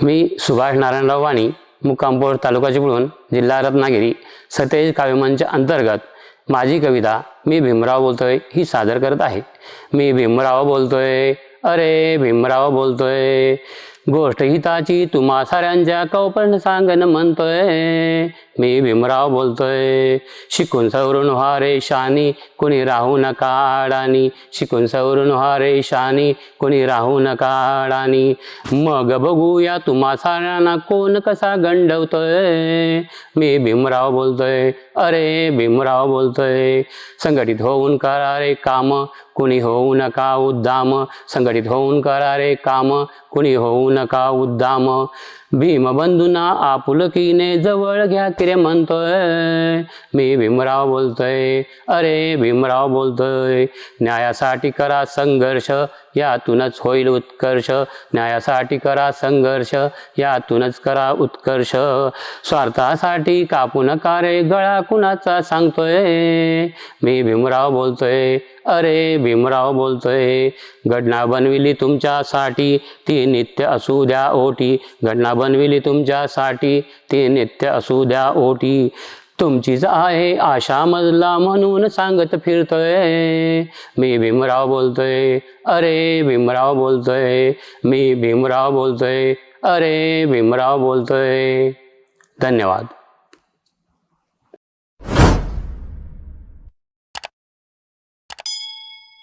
मी सुभाष नारायणराव वाणी, मुक्काम पोस्ट, तालुका चिपळूण, जिल्हा रत्नागिरी, सतेज काव्यमंच अंतर्गत माझी कविता मी भीमराव बोलतोय ही सादर करत आहे। मी भीमराव बोलतोय, अरे भीमराव बोलतोय, गोष्ट हिताची तुम्हा साऱ्यांच्या कौपण सांगन म्हणतोय। मी भीमराव बोलतोय, शिकून सवरून व्हा रे शानी, कोणी राहू नका अडाणी, शिकून सवरून व्हा रे शानी, कोणी राहू नका अडाणी। मग बघूया तुम्हा साऱ्यांना कोण कसा गंडवतोय। मी भीमराव बोलतोय, अरे भीमराव बोलतोय, संघटित होऊन करा रे काम, कुणी होऊ नका उद्दाम, संघटित होऊन करा रे काम, कुणी होऊ नका उद्दाम। भीमबंधूंना आपुलकीने जवळ घ्या किरे म्हणतोय। मी भीमराव बोलतोय, अरे भीमराव बोलतोय, न्यायासाठी करा संघर्ष, यातूनच होईल उत्कर्ष, न्यायासाठी करा संघर्ष, यातूनच करा उत्कर्ष। स्वार्थासाठी कापू नका रे गळा कुणाचा सांगतोय। मी भीमराव बोलतोय, अरे भीमराव बोलतोय, घटना बनविली तुमच्यासाठी, ती नित्य असू द्या ओटी, घटना बनविली तुमच्यासाठी, ती नित्य असू द्या ओटी। तुमचीच आहे आशा मजला म्हणून सांगत फिरतोय। मी भीमराव बोलतोय, अरे भीमराव बोलतोय, मी भीमराव बोलतोय, अरे भीमराव बोलतोय। धन्यवाद।